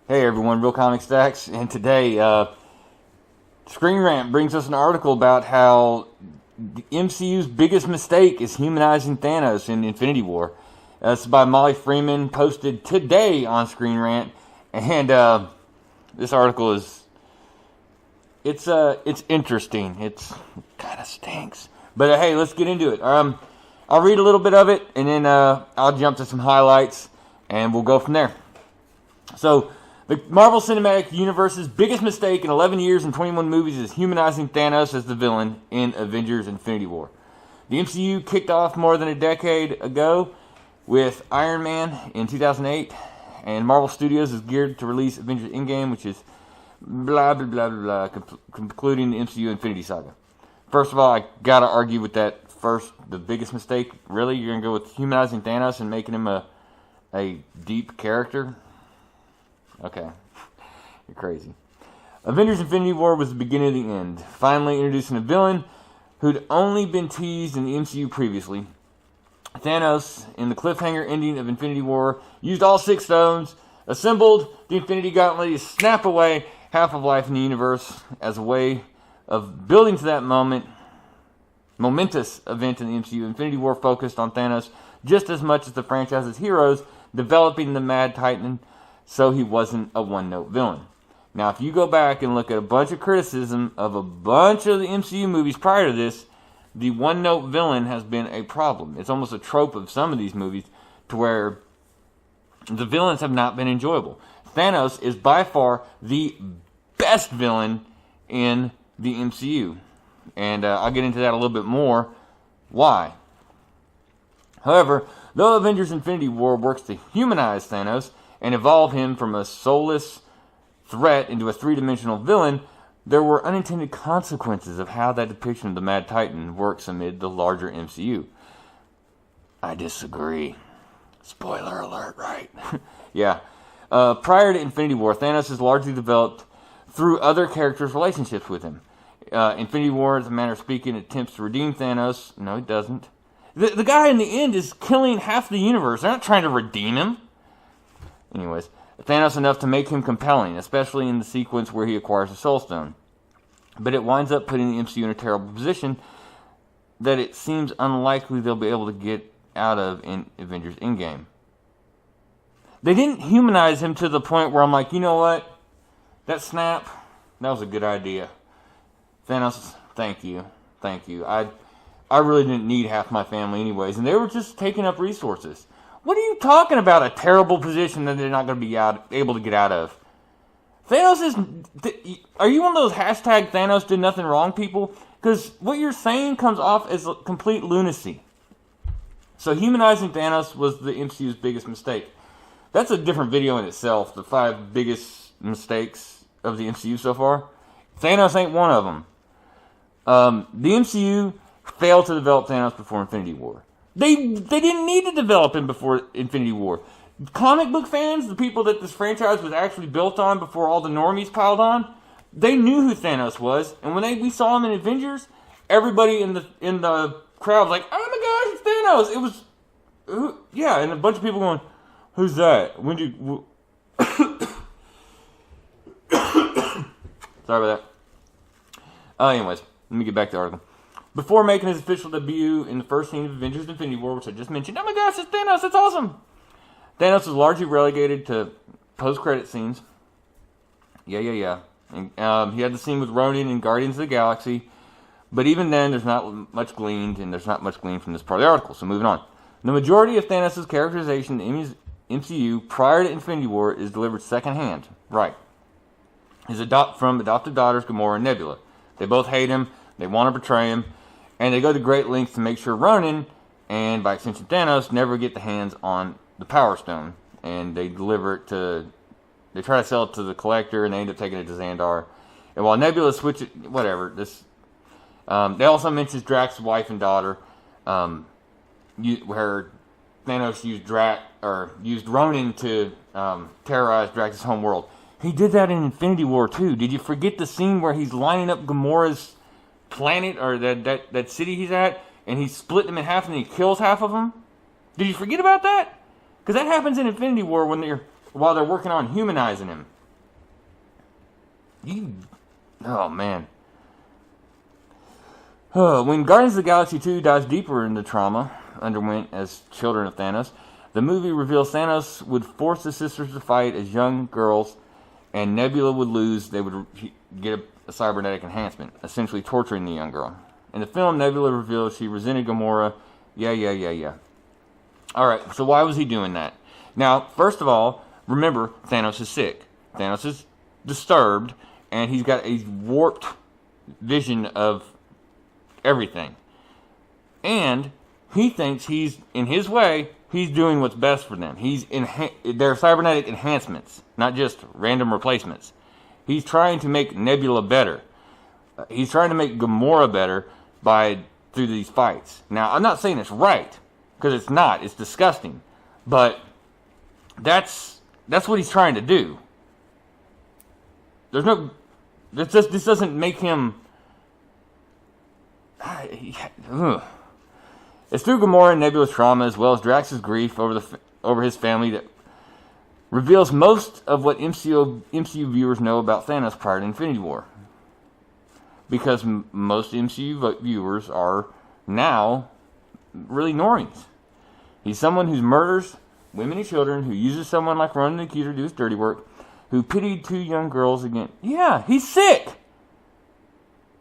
Hey everyone, Real Comic Stacks, and today ScreenRant brings us an article about how the MCU's biggest mistake is humanizing Thanos in Infinity War. It's by Molly Freeman, posted today on ScreenRant, and this article it's interesting. It kind of stinks, but hey, let's get into it. I'll read a little bit of it, and then I'll jump to some highlights, and we'll go from there. So, the Marvel Cinematic Universe's biggest mistake in 11 years and 21 movies is humanizing Thanos as the villain in Avengers Infinity War. The MCU kicked off more than a decade ago with Iron Man in 2008, and Marvel Studios is geared to release Avengers Endgame, which is blah, blah, blah, blah, blah, concluding the MCU Infinity Saga. First of all, I gotta argue with that first, the biggest mistake. Really? You're gonna go with humanizing Thanos and making him a deep character? Okay, you're crazy. Avengers Infinity War was the beginning of the end, finally introducing a villain who'd only been teased in the MCU previously. Thanos, in the cliffhanger ending of Infinity War, used all 6 stones, assembled the Infinity Gauntlet to snap away half of life in the universe as a way of building to that momentous event in the MCU. Infinity War focused on Thanos just as much as the franchise's heroes, developing the Mad Titan so he wasn't a one-note villain. Now, if you go back and look at a bunch of criticism of a bunch of the MCU movies prior to this, the one-note villain has been a problem. It's almost a trope of some of these movies to where the villains have not been enjoyable. Thanos is by far the best villain in the MCU. And I'll get into that a little bit more. Why? However, though Avengers Infinity War works to humanize Thanos and evolve him from a soulless threat into a 3-dimensional villain, there were unintended consequences of how that depiction of the Mad Titan works amid the larger MCU. I disagree. Spoiler alert, right? Yeah. Prior to Infinity War, Thanos is largely developed through other characters' relationships with him. Infinity War, as a manner of speaking, attempts to redeem Thanos. No, it doesn't. The guy in the end is killing half the universe. They're not trying to redeem him. Anyways, Thanos enough to make him compelling, especially in the sequence where he acquires the Soul Stone. But it winds up putting the MCU in a terrible position that it seems unlikely they'll be able to get out of in Avengers Endgame. They didn't humanize him to the point where I'm like, you know what? That snap, that was a good idea. Thanos, thank you. Thank you. I really didn't need half my family anyways, and they were just taking up resources. What are you talking about? A terrible position that they're not going to be able to get out of. Thanos is... Are you one of those hashtag Thanos did nothing wrong people? Because what you're saying comes off as complete lunacy. So humanizing Thanos was the MCU's biggest mistake. That's a different video in itself. The 5 biggest mistakes of the MCU so far. Thanos ain't one of them. The MCU failed to develop Thanos before Infinity War. They didn't need to develop him before Infinity War. Comic book fans, the people that this franchise was actually built on before all the normies piled on, they knew who Thanos was. And when we saw him in Avengers, everybody in the crowd was like, "Oh my gosh, it's Thanos!" It was, yeah, and a bunch of people going, "Who's that? When did?" Sorry about that. Anyways, let me get back to the article. Before making his official debut in the first scene of Avengers Infinity War, which I just mentioned, oh my gosh, it's Thanos, it's awesome! Thanos was largely relegated to post-credit scenes. Yeah. And, he had the scene with Ronan in Guardians of the Galaxy, but even then, there's not much gleaned from this part of the article, so moving on. The majority of Thanos' characterization in the MCU prior to Infinity War is delivered secondhand. Right. From adopted daughters Gamora and Nebula. They both hate him, they want to betray him, and they go to great lengths to make sure Ronan, and by extension Thanos, never get the hands on the Power Stone. And they deliver it to... They try to sell it to the Collector, and they end up taking it to Xandar. And while Nebula switches... Whatever. They also mentions Drax's wife and daughter, where Thanos used Ronan to terrorize Drax's home world. He did that in Infinity War too. Did you forget the scene where he's lining up Gamora's planet, or that city he's at, and he split them in half and he kills half of them? Did you forget about that? Because that happens in Infinity War when they're while they're working on humanizing him. Oh, man. When Guardians of the Galaxy 2 dives deeper into trauma underwent as children of Thanos, the movie reveals Thanos would force the sisters to fight as young girls, and Nebula would lose. They would get a cybernetic enhancement, essentially torturing the young girl. In the film, Nebula reveals she resented Gamora. Yeah. Alright, so why was he doing that? Now, first of all, remember, Thanos is sick. Thanos is disturbed, and he's got a warped vision of everything. And he thinks in his way, he's doing what's best for them. They're cybernetic enhancements, not just random replacements. He's trying to make Nebula better. He's trying to make Gamora better through these fights. Now, I'm not saying it's right, because it's not. It's disgusting. But that's what he's trying to do. This doesn't make him... It's through Gamora and Nebula's trauma, as well as Drax's grief over his family, that reveals most of what MCU viewers know about Thanos prior to Infinity War. Because most MCU viewers are now really normies. He's someone who murders women and children, who uses someone like Ronan the Accuser to do his dirty work, who pitied two young girls again. Yeah, he's sick.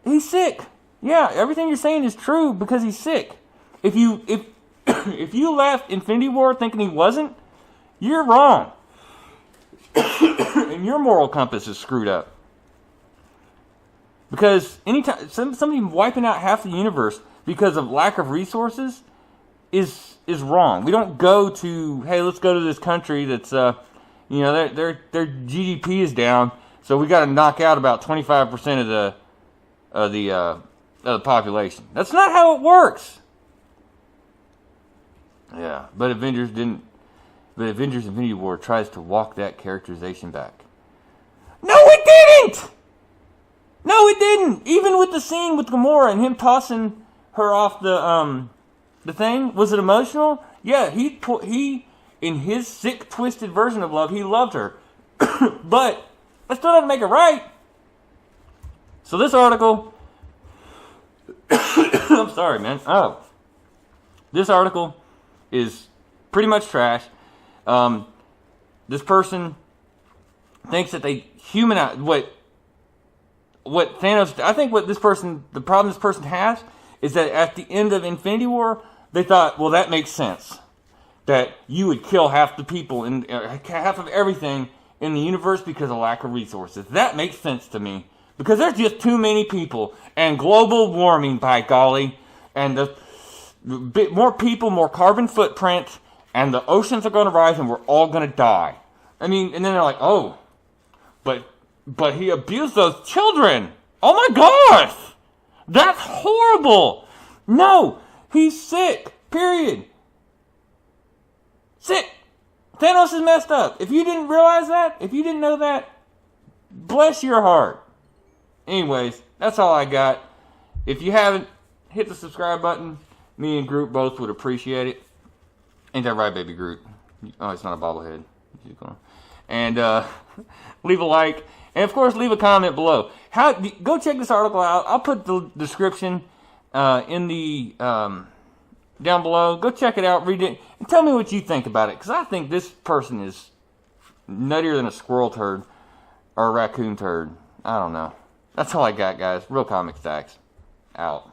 He's sick. Yeah, everything you're saying is true because he's sick. If you left Infinity War thinking he wasn't, you're wrong. And your moral compass is screwed up. Because anytime somebody wiping out half the universe because of lack of resources is wrong. We don't go to, hey, let's go to this country that's their GDP is down, so we got to knock out about 25% of the population. That's not how it works. Yeah, but Avengers Infinity War tries to walk that characterization back. No, it didn't! No, it didn't! Even with the scene with Gamora and him tossing her off the thing, was it emotional? Yeah, he in his sick, twisted version of love, he loved her. But that still doesn't make it right. So this article... I'm sorry, man. This article is pretty much trash. This person thinks that they humanize what Thanos. I think the problem this person has is that at the end of Infinity War, they thought, well, that makes sense, that you would kill half the people and half of everything in the universe because of lack of resources. That makes sense to me because there's just too many people and global warming, by golly, and the more people, more carbon footprint, and the oceans are going to rise, and we're all going to die. I mean, and then they're like, oh, but he abused those children. Oh my gosh, that's horrible. No, he's sick. Period. Sick. Thanos is messed up. If you didn't realize that, if you didn't know that, bless your heart. Anyways, that's all I got. If you haven't, hit the subscribe button. Me and Groot both would appreciate it. Ain't that right, baby Groot? Oh, it's not a bobblehead. And leave a like. And, of course, leave a comment below. Go check this article out. I'll put the description in the down below. Go check it out. Read it. And tell me what you think about it. Because I think this person is nuttier than a squirrel turd or a raccoon turd. I don't know. That's all I got, guys. Real Comic Stacks. Out.